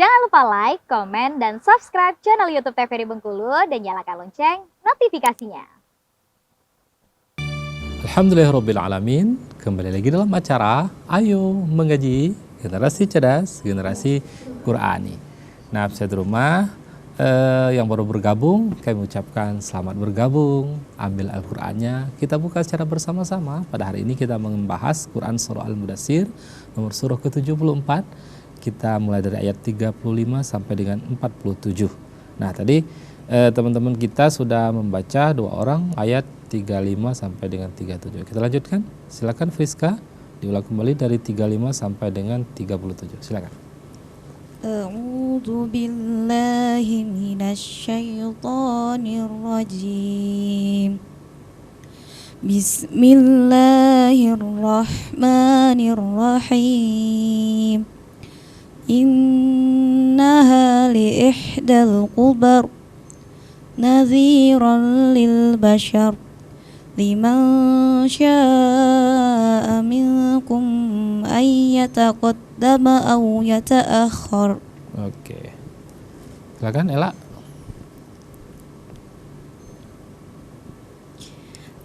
Jangan lupa like, komen, dan subscribe channel YouTube TVRI Bengkulu dan nyalakan lonceng notifikasinya. Alhamdulillahirrabbilalamin. Kembali lagi dalam acara Ayo Mengaji Generasi Cerdas, Generasi Qurani. Nah, saya di rumah yang baru bergabung, kami ucapkan selamat bergabung. Ambil Al-Qur'annya, kita buka secara bersama-sama. Pada hari ini kita membahas Quran Surah Al-Mudaththir nomor surah ke-74. Kita mulai dari ayat 35 sampai dengan 47. Nah, tadi teman-teman kita sudah membaca dua orang ayat 35 sampai dengan 37. Kita lanjutkan. Silakan Friska, diulang kembali dari 35 sampai dengan 37. Silakan. A'udzu billahi minasyaitonir rajim. Bismillahirrahmanirrahim. Innaha li ihdal qubar nadhiran lil bashar liman syaa minkum ay yataqaddama aw yata'akhkhar. Oke. Silakan Ella.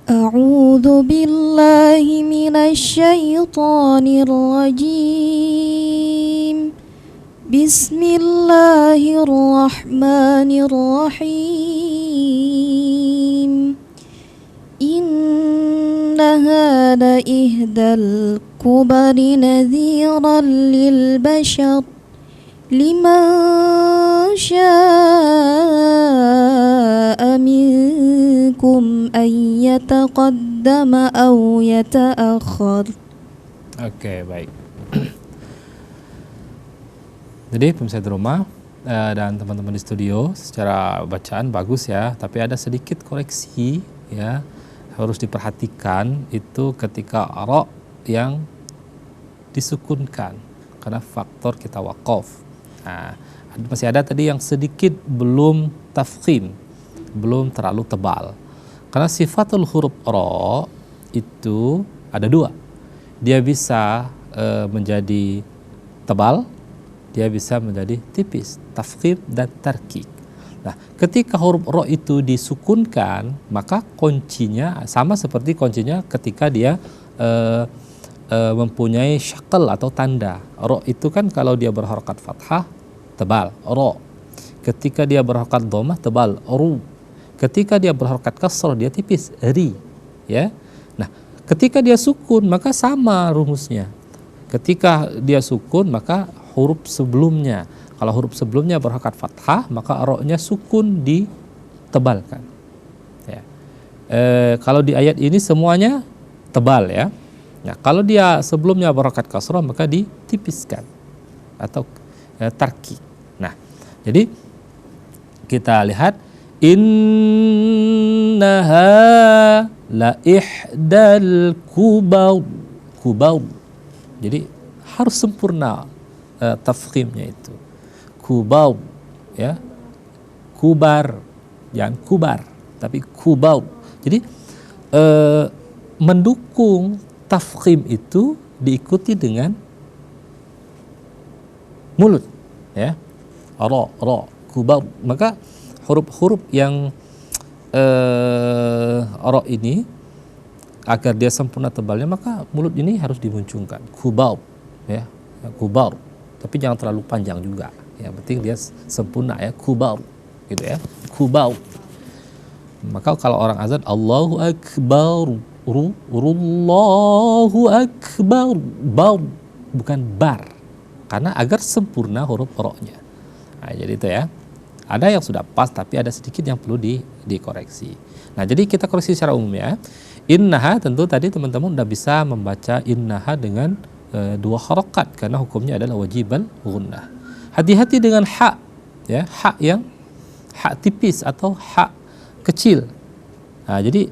A'udzu billahi minasy syaithanir rajim. Bismillahirrahmanirrahim. Innaha la ihdal kubari nadhiran lil bashar liman syaa minkum ay yataqaddama aw yata'akhkhar. Oke, baik. Jadi pemirsa di rumah dan teman-teman di studio, secara bacaan bagus ya, tapi ada sedikit koreksi ya, harus diperhatikan itu ketika ra yang disukunkan karena faktor kita waqaf. Nah, masih ada tadi yang sedikit belum tafkhim, belum terlalu tebal. Karena sifatul huruf ra itu ada dua. Dia bisa menjadi tebal, dia bisa menjadi tipis, tafkhim dan tarkik. Nah, ketika huruf ra itu disukunkan, maka kuncinya sama seperti kuncinya ketika dia mempunyai syakal atau tanda. Ra itu kan kalau dia berharakat fathah tebal, ra. Ketika dia berharakat dhammah tebal, ru. Ketika dia berharakat kasrah dia tipis, ri. Ya. Nah, ketika dia sukun maka sama rumusnya. Ketika dia sukun maka huruf sebelumnya, kalau huruf sebelumnya berharakat fathah maka ra-nya sukun ditebalkan. Ya. Kalau di ayat ini semuanya tebal ya. Nah, kalau dia sebelumnya berharakat kasrah maka ditipiskan atau tarki. Nah, jadi kita lihat innaha la ihdal kubar. Jadi harus sempurna tafkhimnya itu. Kubau ya. Kubar, jangan kubar, tapi kubau. Jadi mendukung tafkhim itu diikuti dengan mulut ya. Ra, kubau. Maka huruf-huruf yang ra ini agar dia sempurna tebalnya maka mulut ini harus dimuncungkan. Kubau ya. Kubau. Tapi jangan terlalu panjang juga. Yang penting dia sempurna ya, kubau gitu ya. Kubau. Maka kalau orang azan Allahu akbar, Allahu akbar, bar bukan bar. Karena agar sempurna huruf ra-nya. Nah, jadi itu ya. Ada yang sudah pas tapi ada sedikit yang perlu dikoreksi. Nah, jadi kita koreksi secara umum ya. Innaha tentu tadi teman-teman udah bisa membaca innaha dengan dua harakat karena hukumnya adalah wajibal gunnah. Hati-hati dengan ha ya, ha yang ha tipis atau ha kecil. Nah, jadi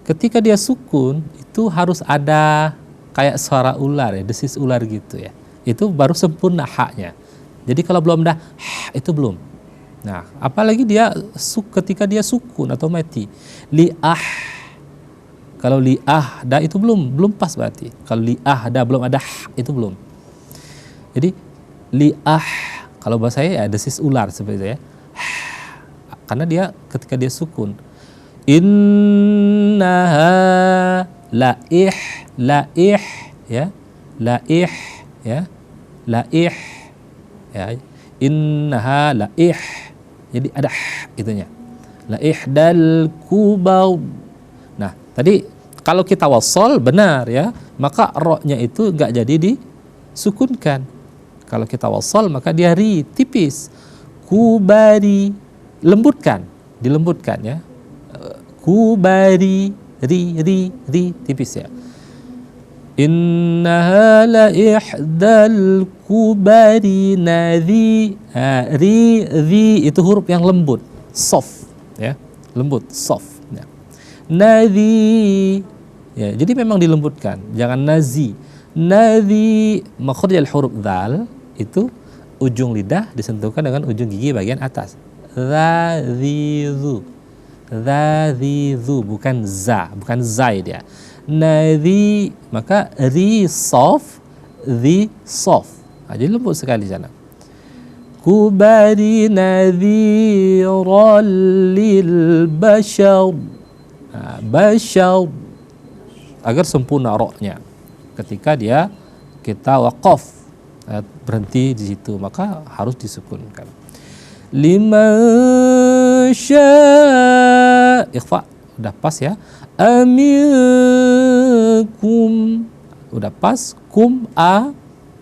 ketika dia sukun itu harus ada kayak suara ular ya, desis ular gitu ya. Itu baru sempurna ha-nya. Jadi kalau belum ada ha itu belum. Nah, apalagi dia ketika dia sukun atau mati. Li'ah. Kalau li'ahda itu belum pas berarti. Kalau li'ahda belum ada itu belum. Jadi li'ah Kalau bahasa saya ya desis ular seperti itu ya. Karena dia ketika dia sukun. Innaha laih ya. Laih ya. Laih ya. Innaha laih. Jadi ada itunya. Laih dal kubar. Nah, tadi kalau kita wasol benar ya, maka ro-nya itu enggak jadi disukunkan. Kalau kita wasol maka dia ri tipis. Kubari dilembutkan ya. Kubari ri tipis ya. Innaha la ihdal kubari nadhi. Ri itu huruf yang lembut, soft ya. Lembut, soft ya. Nadhi ya, jadi memang dilembutkan, jangan nazi. Nadhi makhrajal huruf dzal itu ujung lidah disentuhkan dengan ujung gigi bagian atas. Zazizu bukan zai dia. Nadhi maka ri soft, the soft. Jadi lembut sekali sana. Kubari nadhiran lil bashar. Bashar agar sempurna roknya. Ketika kita waqaf berhenti di situ maka harus disukunkan. Liman syaa ikhfa udah pas ya. Aminkum udah pas. Kum a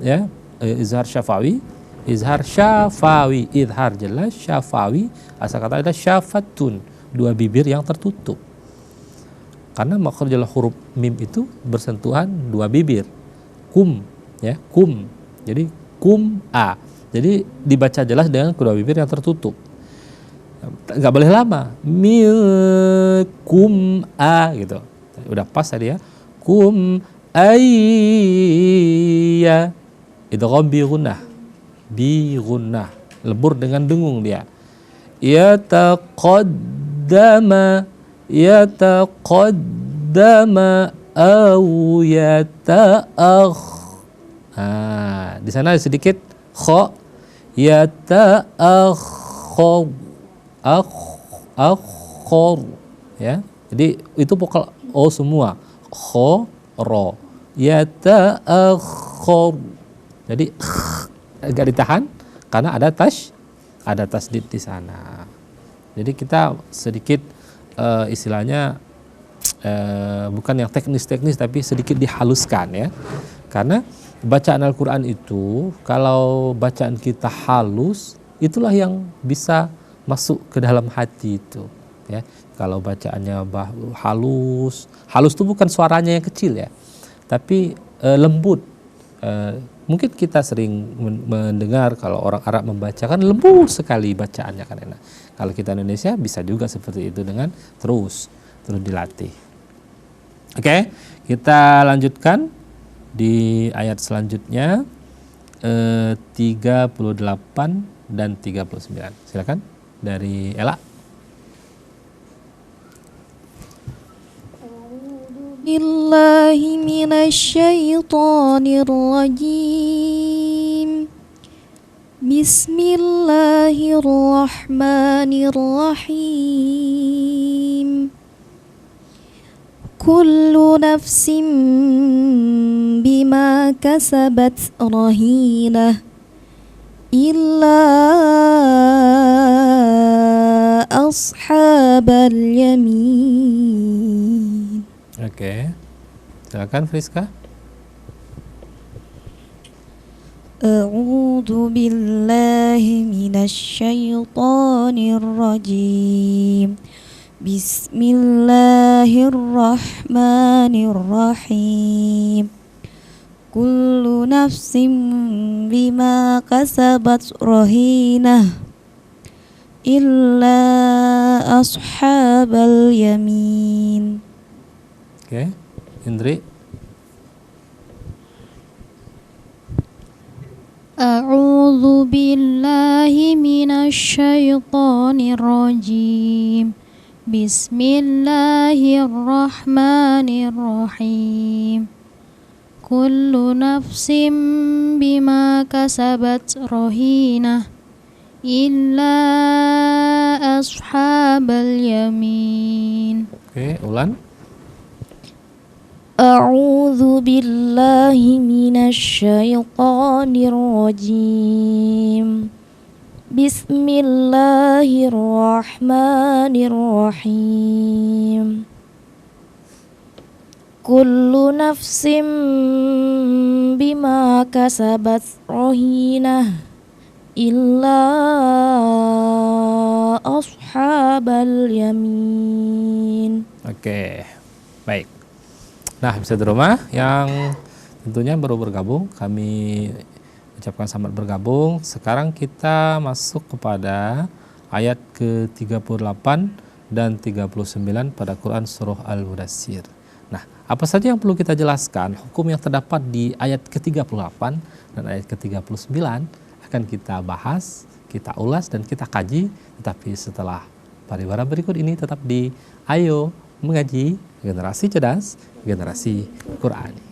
ya, izhar syafawi, izhar jelas syafawi, asal kata ada syafatun, dua bibir yang tertutup. Karena makhrajul huruf mim itu bersentuhan dua bibir. Kum ya, kum. Jadi kum a. Jadi dibaca jelas dengan kedua bibir yang tertutup. Enggak boleh lama. Kum a gitu. Udah pas tadi ya. Kum ayya. Idgham bi gunnah. Bi gunnah. Lebur dengan dengung dia. Yataqaddama aw yata'akh. Di sana sedikit kha yata'akhkhar akhkhar ya. Jadi itu vokal o semua. Kha ra yata'akhkhar. Jadi agak ditahan karena ada tasdid di sana. Jadi kita sedikit istilahnya bukan yang teknis-teknis tapi sedikit dihaluskan ya. Karena bacaan Al-Quran itu kalau bacaan kita halus itulah yang bisa masuk ke dalam hati itu ya. Kalau bacaannya halus itu bukan suaranya yang kecil ya, tapi lembut. Mungkin kita sering mendengar kalau orang Arab membacakan lembut sekali bacaannya kan enak. Kalau kita Indonesia bisa juga seperti itu dengan terus dilatih. Oke, kita lanjutkan di ayat selanjutnya 38 dan 39. Silakan dari Ella. Billahi minasyaitonir rajim. Bismillahirrahmanirrahim. Kullu nafsin bima kasabat rahinah illa ashabal yamin. Oke. Silakan Friska. A'udzu billahi minasyaitonir rajim. Bismillahirrahmanirrahim. Kullu nafsin bima kasabat rahinah illa ashabal yamin. Oke, Indri. A'udzu billahi minasyaitonir rajim. Bismillahirrahmanirrahim. kullu nafsim bima kasabat rohinah illa ashabal yamin. Oke, ulan. A'udzu billahi minasyaitonir rajim. Bismillahirrahmanirrahim. Kullu nafsim bima kasabat rahinah illa ashabal yamin. Oke, baik. Nah, bisa di rumah yang tentunya baru bergabung, kami ucapkan selamat bergabung. Sekarang kita masuk kepada ayat ke-38 dan 39 pada Quran Surah Al-Mudaththir. Nah, apa saja yang perlu kita jelaskan, hukum yang terdapat di ayat ke-38 dan ayat ke-39 akan kita bahas, kita ulas dan kita kaji, tetapi setelah pariwara berikut ini tetap di Ayo Mengaji Generasi Cerdas, Generasi Quran.